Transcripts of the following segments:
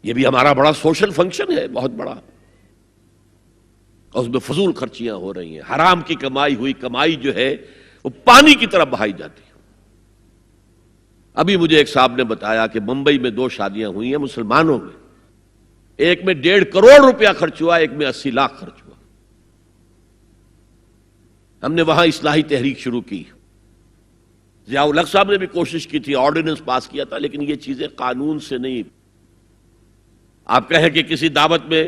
یہ بھی ہمارا بڑا سوشل فنکشن ہے، بہت بڑا، اور اس میں فضول خرچیاں ہو رہی ہیں، حرام کی کمائی ہوئی کمائی جو ہے وہ پانی کی طرح بہائی جاتی ہے۔ ابھی مجھے ایک صاحب نے بتایا کہ ممبئی میں 2 شادیاں ہوئی ہیں مسلمانوں میں، ایک میں 1.5 کروڑ روپیہ خرچ ہوا، ایک میں 80 لاکھ خرچ ہوا۔ ہم نے وہاں اصلاحی تحریک شروع کی، ضیاء الحق صاحب نے بھی کوشش کی تھی، آرڈیننس پاس کیا تھا، لیکن یہ چیزیں قانون سے نہیں۔ آپ کہیں کہ کسی دعوت میں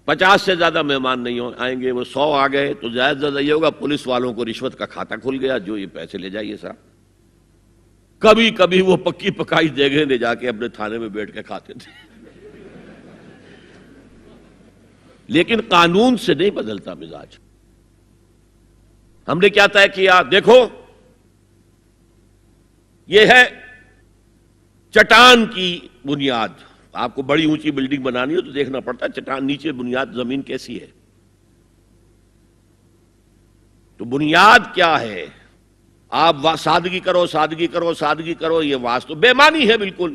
50 سے زیادہ مہمان نہیں آئیں گے، وہ 100 آ گئے تو زیادہ زیادہ یہ ہوگا پولیس والوں کو رشوت کا کھاتا کھل گیا، جو یہ پیسے لے جائیے صاحب۔ کبھی کبھی وہ پکی پکائی جگہ لے جا کے اپنے تھانے میں بیٹھ کے کھاتے تھے، لیکن قانون سے نہیں بدلتا مزاج۔ ہم نے کیا طے کیا؟ دیکھو یہ ہے چٹان کی بنیاد۔ آپ کو بڑی اونچی بلڈنگ بنانی ہو تو دیکھنا پڑتا ہے چٹان نیچے بنیاد زمین کیسی ہے۔ تو بنیاد کیا ہے؟ آپ سادگی کرو، سادگی کرو، سادگی کرو، یہ واسطہ بے معنی ہے بالکل،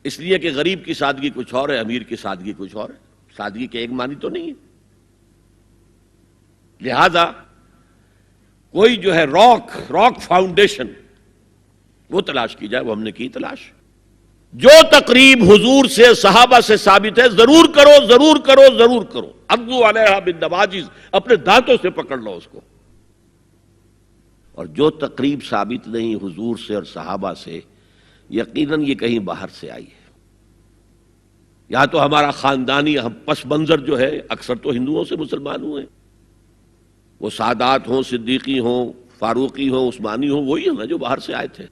اس لیے کہ غریب کی سادگی کچھ اور ہے، امیر کی سادگی کچھ اور ہے، سادگی کے ایک معنی تو نہیں ہے۔ لہذا کوئی جو ہے راک فاؤنڈیشن وہ تلاش کی جائے، وہ ہم نے کی تلاش۔ جو تقریب حضور سے صحابہ سے ثابت ہے ضرور کرو، ضرور کرو، ضرور کرو، عضوا علیہا بالنواجذ، اپنے دانتوں سے پکڑ لو اس کو۔ اور جو تقریب ثابت نہیں حضور سے اور صحابہ سے، یقیناً یہ کہیں باہر سے آئی ہے، یا تو ہمارا خاندانی پس منظر جو ہے، اکثر تو ہندوؤں سے مسلمان ہوئے، وہ سادات ہوں، صدیقی ہوں، فاروقی ہوں، عثمانی ہوں، وہی ہیں نا جو باہر سے آئے تھے،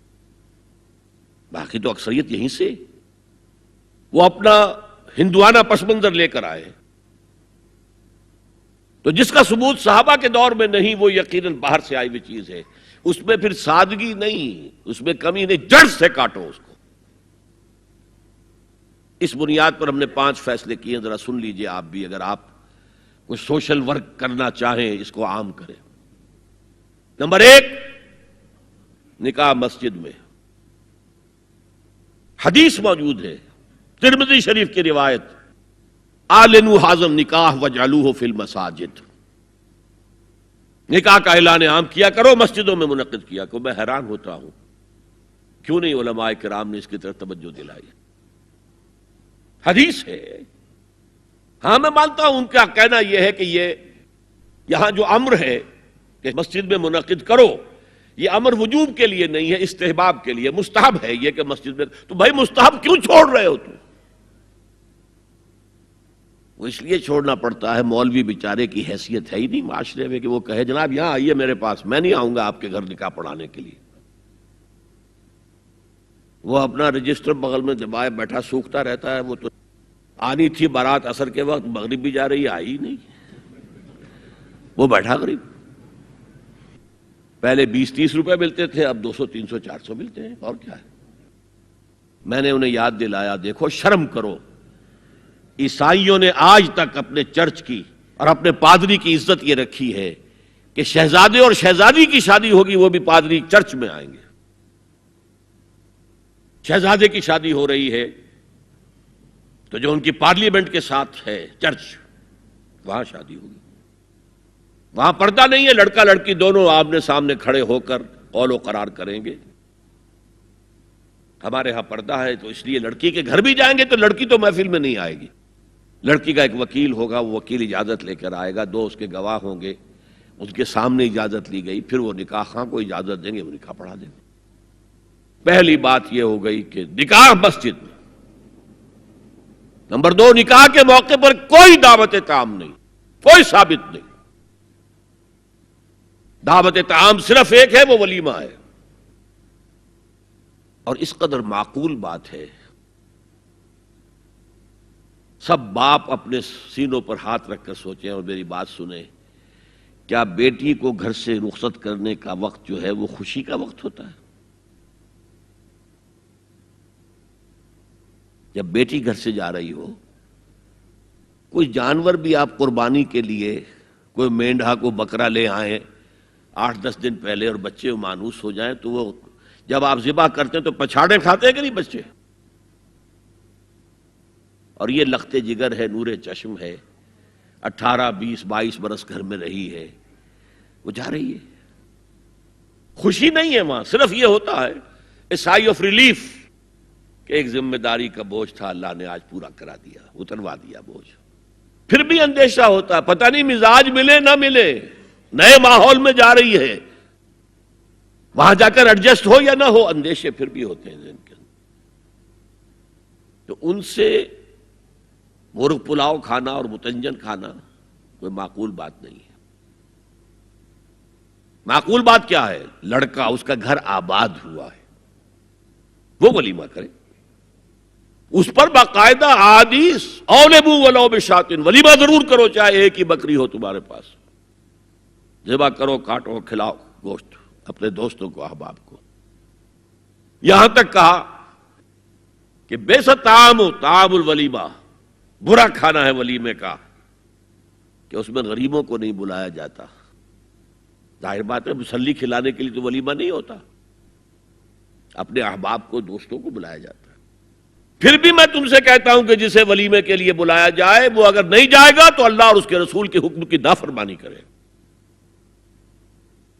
باقی تو اکثریت یہیں سے، وہ اپنا ہندوانہ پس منظر لے کر آئے۔ تو جس کا ثبوت صحابہ کے دور میں نہیں، وہ یقیناً باہر سے آئی ہوئی چیز ہے، اس میں پھر سادگی نہیں، اس میں کمی نہیں، جڑ سے کاٹو اس کو۔ اس بنیاد پر ہم نے 5 فیصلے کیے ہیں، ذرا سن لیجئے آپ بھی، اگر آپ کوئی سوشل ورک کرنا چاہیں اس کو عام کریں۔ نمبر 1، نکاح مسجد میں۔ حدیث موجود ہے، ترمذی شریف کی روایت، اعلنوا ھذا النکاح واجعلوہ فی المساجد، نکاح کا اعلان عام کیا کرو، مسجدوں میں منعقد کیا کرو۔ میں حیران ہوتا ہوں کیوں نہیں علماء کرام نے اس کی طرف توجہ دلائی۔ حدیث ہے، ہاں میں مانتا ہوں ان کا کہنا یہ ہے کہ یہ یہاں جو امر ہے کہ مسجد میں منعقد کرو، یہ امر وجوب کے لیے نہیں ہے، استحباب کے لیے، مستحب ہے یہ کہ مسجد میں۔ تو بھائی مستحب کیوں چھوڑ رہے ہو تم؟ وہ اس لیے چھوڑنا پڑتا ہے، مولوی بیچارے کی حیثیت ہے ہی نہیں معاشرے میں کہ وہ کہے جناب یہاں آئیے میرے پاس، میں نہیں آؤں گا آپ کے گھر نکاح پڑھانے کے لیے۔ وہ اپنا رجسٹر بغل میں دبائے بیٹھا سوکھتا رہتا ہے۔ وہ تو آنی تھی بارات عصر کے وقت، مغرب بھی جا رہی ہے، آئی نہیں، وہ بیٹھا غریب۔ پہلے 20-30 روپے ملتے تھے، اب 200 300 400 ملتے ہیں، اور کیا ہے۔ میں نے انہیں یاد دلایا، دیکھو شرم کرو، عیسائیوں نے آج تک اپنے چرچ کی اور اپنے پادری کی عزت یہ رکھی ہے کہ شہزادے اور شہزادی کی شادی ہوگی وہ بھی پادری چرچ میں آئیں گے۔ شہزادے کی شادی ہو رہی ہے تو جو ان کی پارلیمنٹ کے ساتھ ہے چرچ، وہاں شادی ہوگی، وہاں پردہ نہیں ہے، لڑکا لڑکی دونوں آمنے سامنے کھڑے ہو کر قول و قرار کریں گے۔ ہمارے ہاں پردہ ہے، تو اس لیے لڑکی کے گھر بھی جائیں گے تو لڑکی تو محفل میں نہیں آئے گی، لڑکی کا ایک وکیل ہوگا، وہ وکیل اجازت لے کر آئے گا، 2 اس کے گواہ ہوں گے، اس کے سامنے اجازت لی گئی، پھر وہ نکاح خواہ کو اجازت دیں گے، وہ نکاح پڑھا دیں گے۔ پہلی بات یہ ہو گئی کہ نکاح مسجد میں۔ نمبر 2، نکاح کے موقع پر کوئی دعوت طعام نہیں، کوئی ثابت نہیں۔ دعوت طعام صرف ایک ہے، وہ ولیمہ ہے، اور اس قدر معقول بات ہے، سب باپ اپنے سینوں پر ہاتھ رکھ کر سوچیں اور میری بات سنیں، کیا بیٹی کو گھر سے رخصت کرنے کا وقت جو ہے وہ خوشی کا وقت ہوتا ہے؟ جب بیٹی گھر سے جا رہی ہو، کوئی جانور بھی آپ قربانی کے لیے، کوئی مینڈھا کو بکرا لے آئیں 8-10 دن پہلے اور بچے مانوس ہو جائیں، تو وہ جب آپ ذبح کرتے ہیں تو پچھاڑے کھاتے ہیں کہ نہیں بچے؟ اور یہ لخت جگر ہے، نور چشم ہے، 18 20 22 برس گھر میں رہی ہے، وہ جا رہی ہے، خوشی نہیں ہے وہاں، صرف یہ ہوتا ہے اے سائی آف ریلیف کہ ایک ذمہ داری کا بوجھ تھا، اللہ نے آج پورا کرا دیا، اتروا دیا بوجھ۔ پھر بھی اندیشہ ہوتا ہے، پتہ نہیں مزاج ملے نہ ملے، نئے ماحول میں جا رہی ہے، وہاں جا کر ایڈجسٹ ہو یا نہ ہو، اندیشے پھر بھی ہوتے ہیں ذہن کے اندر۔ تو ان سے مرغ پلاؤ کھانا اور متنجن کھانا کوئی معقول بات نہیں ہے۔ معقول بات کیا ہے؟ لڑکا، اس کا گھر آباد ہوا ہے، وہ ولیمہ کرے، اس پر باقاعدہ احادیث اولبو ولو بشاتن، ولیمہ ضرور کرو چاہے ایک ہی بکری ہو تمہارے پاس، ذبح کرو، کاٹو، کھلاؤ گوشت اپنے دوستوں کو، احباب کو۔ یہاں تک کہا کہ بے طعام الولیمہ، برا کھانا ہے ولیمے کا کہ اس میں غریبوں کو نہیں بلایا جاتا۔ ظاہر بات ہے، مسلی کھلانے کے لیے تو ولیمہ نہیں ہوتا، اپنے احباب کو، دوستوں کو بلایا جاتا ہے۔ پھر بھی میں تم سے کہتا ہوں کہ جسے ولیمے کے لیے بلایا جائے، وہ اگر نہیں جائے گا تو اللہ اور اس کے رسول کے حکم کی نافرمانی کرے۔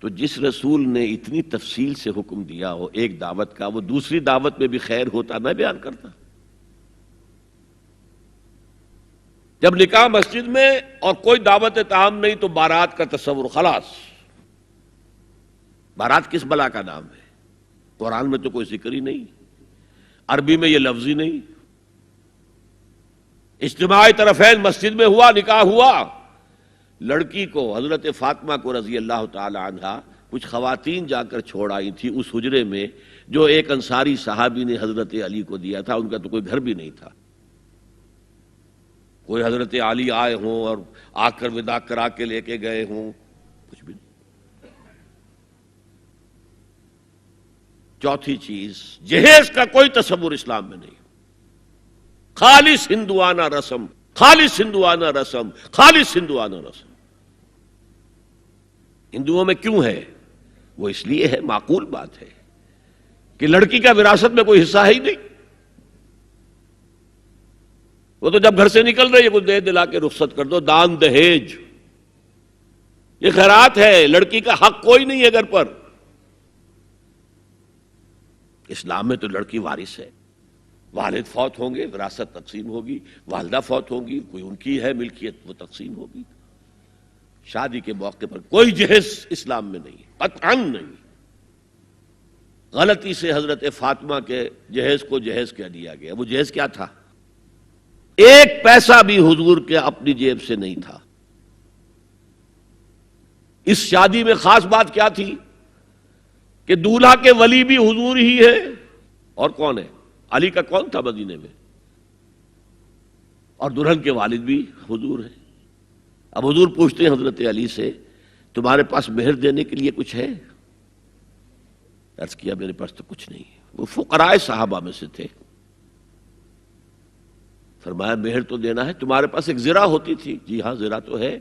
تو جس رسول نے اتنی تفصیل سے حکم دیا ہو ایک دعوت کا، وہ دوسری دعوت میں بھی خیر ہوتا میں بیان کرتا۔ جب نکاح مسجد میں اور کوئی دعوت طعام نہیں تو بارات کا تصور، خلاص۔ بارات کس بلا کا نام ہے؟ قرآن میں تو کوئی ذکر ہی نہیں، عربی میں یہ لفظ ہی نہیں۔ اجتماع طرفین مسجد میں ہوا، نکاح ہوا، لڑکی کو، حضرت فاطمہ کو رضی اللہ تعالی عنہا، کچھ خواتین جا کر چھوڑ آئی تھی اس حجرے میں جو ایک انصاری صحابی نے حضرت علی کو دیا تھا، ان کا تو کوئی گھر بھی نہیں تھا۔ کوئی حضرت علی آئے ہوں اور آ کر وداع کرا کے لے کے گئے ہوں، کچھ بھی نہیں۔ چوتھی چیز، جہیز کا کوئی تصور اسلام میں نہیں، خالص ہندوانہ رسم، خالص ہندوانہ رسم، خالص ہندوانہ رسم۔ ہندوؤں میں کیوں ہے؟ وہ اس لیے ہے، معقول بات ہے کہ لڑکی کا وراثت میں کوئی حصہ ہے ہی نہیں، وہ تو جب گھر سے نکل رہی ہے کچھ دے دلا کے رخصت کر دو، دان دہیج، یہ خیرات ہے، لڑکی کا حق کوئی نہیں ہے گھر پر۔ اسلام میں تو لڑکی وارث ہے، والد فوت ہوں گے وراثت تقسیم ہوگی، والدہ فوت ہوں گی کوئی ان کی ہے ملکیت وہ تقسیم ہوگی۔ شادی کے موقع پر کوئی جہیز اسلام میں نہیں، قطعاً نہیں۔ غلطی سے حضرت فاطمہ کے جہیز کو جہیز کہہ دیا گیا، وہ جہیز کیا تھا؟ ایک پیسہ بھی حضور کے اپنی جیب سے نہیں تھا۔ اس شادی میں خاص بات کیا تھی کہ دولہا کے ولی بھی حضور ہی ہے، اور کون ہے؟ علی کا کون تھا مدینے میں؟ اور دلہن کے والد بھی حضور ہیں۔ اب حضور پوچھتے ہیں حضرت علی سے، تمہارے پاس مہر دینے کے لیے کچھ ہے؟ عرض کیا میرے پاس تو کچھ نہیں ہے۔ وہ فقراء صحابہ میں سے تھے۔ فرمایا مہر تو دینا ہے، تمہارے پاس ایک زرہ ہوتی تھی؟ جی ہاں زرہ تو ہے۔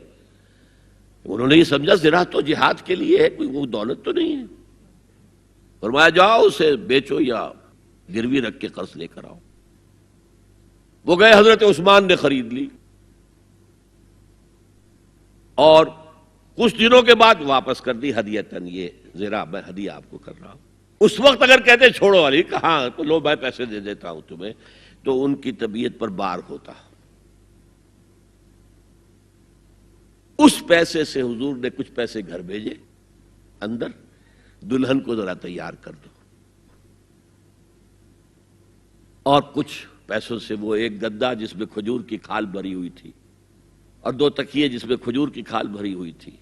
انہوں نے یہ سمجھا زرہ تو جہاد کے لیے ہے، کوئی وہ دولت تو نہیں ہے۔ فرمایا جاؤ اسے بیچو یا گروی رکھ کے قرض لے کر آؤ۔ وہ گئے، حضرت عثمان نے خرید لی، اور کچھ دنوں کے بعد واپس کر دی ہدیتاً، یہ زرہ میں ہدیہ آپ کو کر رہا ہوں۔ اس وقت اگر کہتے چھوڑو علی، کہاں تو لو میں پیسے دے دیتا ہوں تمہیں، تو ان کی طبیعت پر بار ہوتا۔ اس پیسے سے حضور نے کچھ پیسے گھر بھیجے اندر، دلہن کو ذرا تیار کر دو، اور کچھ پیسوں سے وہ ایک گدا جس میں کھجور کی کھال بھری ہوئی تھی، اور 2 تکیے جس میں کھجور کی کھال بھری ہوئی تھی،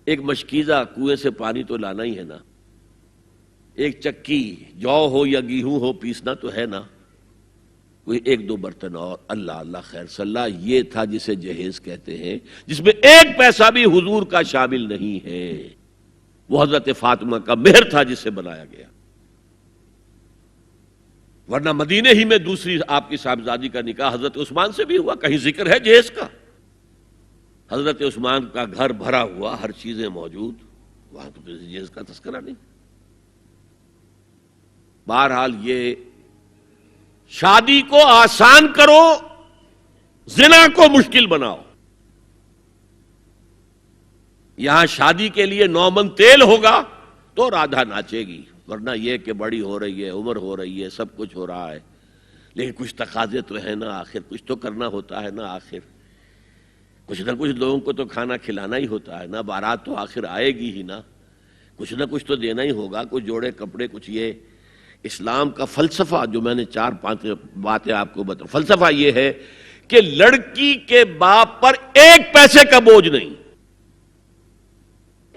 ایک مشکیزہ، کنویں سے پانی تو لانا ہی ہے نا، ایک چکی، جو ہو یا گیہوں ہو پیسنا تو ہے نا، کوئی 1-2 برتن، اور اللہ اللہ خیر صلی اللہ، یہ تھا جسے جہیز کہتے ہیں، جس میں ایک پیسہ بھی حضور کا شامل نہیں ہے۔ وہ حضرت فاطمہ کا مہر تھا جسے بنایا گیا، ورنہ مدینے ہی میں دوسری آپ کی صاحبزادی کا نکاح حضرت عثمان سے بھی ہوا، کہیں ذکر ہے جہیز کا؟ حضرت عثمان کا گھر بھرا ہوا، ہر چیزیں موجود، وہاں تو کسی جہیز کا تذکرہ نہیں۔ بہرحال یہ شادی کو آسان کرو زنا کو مشکل بناؤ. یہاں شادی کے لیے 9 من تیل ہوگا تو رادھا ناچے گی، ورنہ یہ کہ بڑی ہو رہی ہے، عمر ہو رہی ہے، سب کچھ ہو رہا ہے، لیکن کچھ تقاضے تو ہے نا، آخر کچھ تو کرنا ہوتا ہے نا، آخر کچھ نہ کچھ لوگوں کو تو کھانا کھلانا ہی ہوتا ہے نا، بارات تو آخر آئے گی ہی نا، کچھ نہ کچھ تو دینا ہی ہوگا، کچھ جوڑے کپڑے، کچھ یہ. اسلام کا فلسفہ جو میں نے 4-5 باتیں آپ کو بتا، فلسفہ یہ ہے کہ لڑکی کے باپ پر 1 پیسے کا بوجھ نہیں.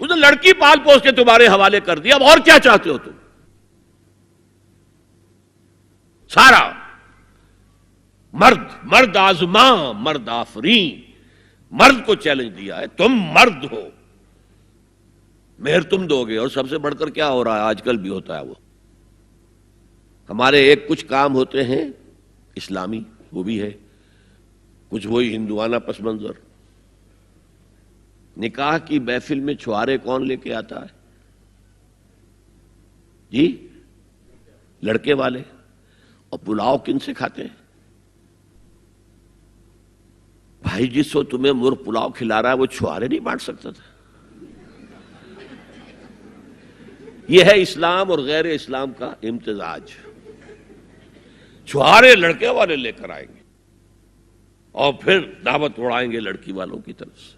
اس نے لڑکی پال پوس کے تمہارے حوالے کر دیا، اب اور کیا چاہتے ہو تم؟ سارا مرد آزماں مرد آفرین، مرد کو چیلنج دیا ہے، تم مرد ہو، مہر تم دو گے. اور سب سے بڑھ کر کیا ہو رہا ہے آج کل بھی ہوتا ہے، وہ ہمارے ایک کچھ کام ہوتے ہیں اسلامی، وہ بھی ہے، کچھ وہی ہندوانہ پس منظر. نکاح کی محفل میں چھوارے کون لے کے آتا ہے جی؟ لڑکے والے. اور پلاؤ کن سے کھاتے ہیں بھائی؟ جس کو تمہیں مرغ پلاؤ کھلا رہا ہے وہ چھوارے نہیں بانٹ سکتا تھا؟ یہ ہے اسلام اور غیر اسلام کا امتزاج. چھوارے لڑکے والے لے کر آئیں گے اور پھر دعوت اڑائیں گے لڑکی والوں کی طرف سے.